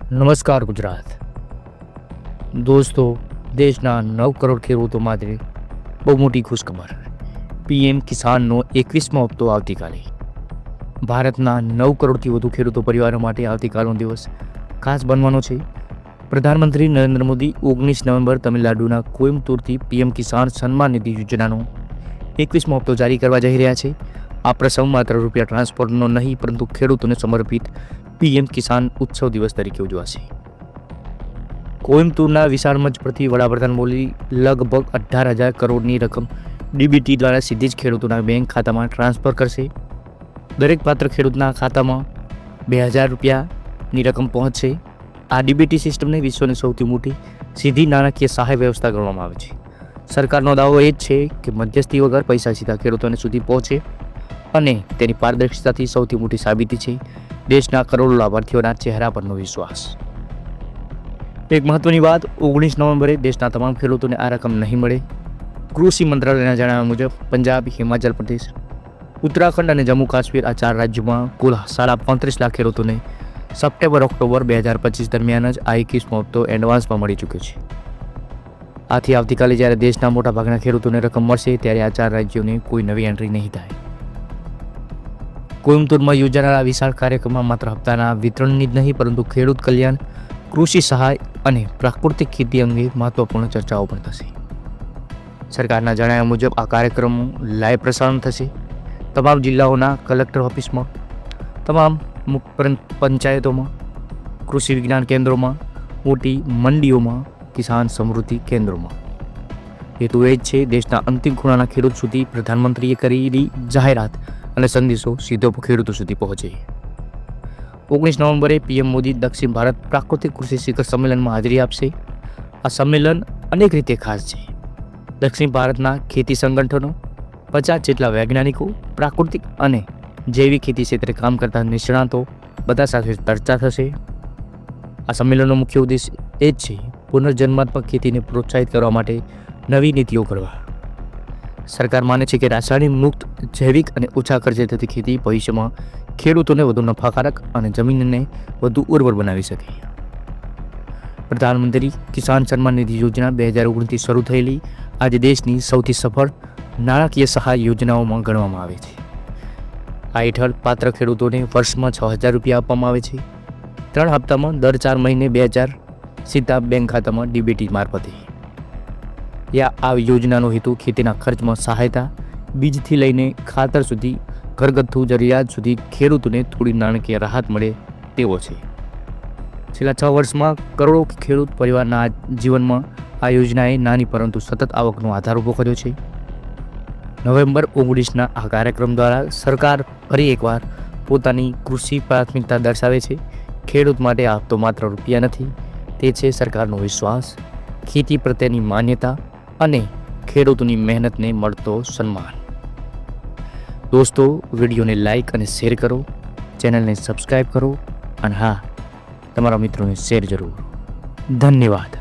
નમસ્કાર ગુજરાત દોસ્તો, દેશના 9 કરોડ ખેડૂતો માટે બહુ મોટી ખુશખબર. પીએમ કિસાનનો 21મો હપ્તો આવતીકાલે. ભારતના 9 કરોડથી વધુ ખેડૂતો પરિવારો માટે આવતીકાલનો દિવસ ખાસ બનવાનો છે. પ્રધાનમંત્રી નરેન્દ્ર મોદી 19 નવેમ્બર તમિલનાડુના કોઇમ્બતુરથી પીએમ કિસાન સન્માન નિધિ યોજનાનો 21મો હપ્તો જારી કરવા જઈ રહ્યા છે. આ પ્રસંગ માત્ર રૂપિયા ટ્રાન્સફરનો નહીં, પરંતુ ખેડૂતોને સમર્પિત પીએમ કિસાન ઉત્સવ દિવસ તરીકે ઉજવાશે. કોઇમ્બતુરના વિશાળ મંચ પરથી વડાપ્રધાન મોદી લગભગ 18,000 કરોડની રકમ ડીબીટી દ્વારા સીધી જ ખેડૂતોના બેંક ખાતામાં ટ્રાન્સફર કરશે. દરેક પાત્ર ખેડૂતના ખાતામાં 2,000 રૂપિયાની રકમ પહોંચશે. આ ડીબીટી સિસ્ટમને વિશ્વની સૌથી મોટી સીધી નાણાકીય સહાય વ્યવસ્થા ગણવામાં આવે છે. સરકારનો દાવો એ જ છે કે મધ્યસ્થી વગર પૈસા સીધા ખેડૂતોને સુધી પહોંચે અને તેની પારદર્શિતાથી સૌથી મોટી સાબિતી છે દેશના કરોડો લાભાર્થીઓના ચહેરા પરનો વિશ્વાસ. એક મહત્વની વાત, 19 નવેમ્બરે દેશના તમામ ખેડૂતોને આ રકમ નહીં મળે. કૃષિ મંત્રાલયના જણાવ્યા મુજબ પંજાબ, હિમાચલ પ્રદેશ, ઉત્તરાખંડ અને જમ્મુ કાશ્મીર આ 4 રાજ્યોમાં કુલ 35 લાખ ખેડૂતોને સપ્ટેમ્બર-ઓક્ટોબર 2025 દરમિયાન જ આ 21મો હપ્તો એડવાન્સમાં મળી ચૂક્યો છે. આથી આવતીકાલે જ્યારે દેશના મોટાભાગના ખેડૂતોને રકમ મળશે, ત્યારે આ 4 રાજ્યોને કોઈ નવી એન્ટ્રી નહીં થાય. કોઇમ્બતુરમાં યોજાનારા વિશાળ કાર્યક્રમમાં માત્ર હપ્તાના વિતરણની જ નહીં, પરંતુ ખેડૂત કલ્યાણ, કૃષિ સહાય અને પ્રાકૃતિક ખેતી અંગે મહત્વપૂર્ણ ચર્ચાઓ પણ થશે. સરકારના જણાવ્યા મુજબ આ કાર્યક્રમો લાઈવ પ્રસારણ થશે. તમામ જિલ્લાઓના કલેક્ટર ઓફિસમાં, તમામ પંચાયતોમાં, કૃષિ વિજ્ઞાન કેન્દ્રોમાં, મોટી મંડીઓમાં, કિસાન સમૃદ્ધિ કેન્દ્રોમાં. હેતુ એ જ છે દેશના અંતિમ ખૂણાના ખેડૂત સુધી પ્રધાનમંત્રીએ કરેલી જાહેરાત અને સંદેશો સીધો ખેડૂતો સુધી પહોંચે. 19 નવેમ્બરે પીએમ મોદી દક્ષિણ ભારત પ્રાકૃતિક કૃષિ શિખર સંમેલનમાં હાજરી આપશે. આ સંમેલન અનેક રીતે ખાસ છે. દક્ષિણ ભારતના ખેતી સંગઠનો, 50 જેટલા વૈજ્ઞાનિકો, પ્રાકૃતિક અને જૈવિક ખેતી ક્ષેત્રે કામ કરતા નિષ્ણાતો બધા સાથે ચર્ચા થશે. આ સંમેલનનો મુખ્ય ઉદ્દેશ એ જ છે પુનર્જન્માત્મક ખેતીને પ્રોત્સાહિત કરવા માટે નવી નીતિઓ ઘડવા. સરકાર માને છે કે રાસાયણિક મુક્ત, જૈવિક અને ઓછા ખર્ચે થતી ખેતી ભવિષ્યમાં ખેડૂતોને વધુ નફાકારક અને જમીનને વધુ ઉર્વર બનાવી શકે. પ્રધાનમંત્રી કિસાન સન્માન નિધિ યોજના 2019થી શરૂ થયેલી આજે દેશની સૌથી સફળ નાણાકીય સહાય યોજનાઓમાં ગણવામાં આવે છે. આ હેઠળ પાત્ર ખેડૂતોને વર્ષમાં 6,000 રૂપિયા આપવામાં આવે છે. 3 હપ્તામાં દર 4 મહિને 2,000 સીધા બેંક ખાતામાં ડીબીટી મારફતે. આ યોજનાનો હેતુ ખેતીના ખર્ચમાં સહાયતા, બીજથી લઈને ખાતર સુધી, ઘરગથ્થુ જરૂરિયાત સુધી ખેડૂતોને થોડી નાણાકીય રાહત મળે તેવો છે. છેલ્લા 6 વર્ષમાં કરોડો ખેડૂત પરિવારના જીવનમાં આ યોજનાએ નાની પરંતુ સતત આવકનો આધાર ઊભો કર્યો છે. નવેમ્બર 19ના આ કાર્યક્રમ દ્વારા સરકાર ફરી એકવાર પોતાની કૃષિ પ્રાથમિકતા દર્શાવે છે. ખેડૂત માટે આ હપ્તો માત્ર રૂપિયા નથી, તે છે સરકારનો વિશ્વાસ, ખેતી પ્રત્યેની માન્યતા અને ખેડૂતોની મહેનતને મળતો સન્માન. દોસ્તો, વિડીયોને લાઈક અને શેર કરો, ચેનલને સબસ્ક્રાઈબ કરો અને હા, તમારા મિત્રોને શેર જરૂર. ધન્યવાદ.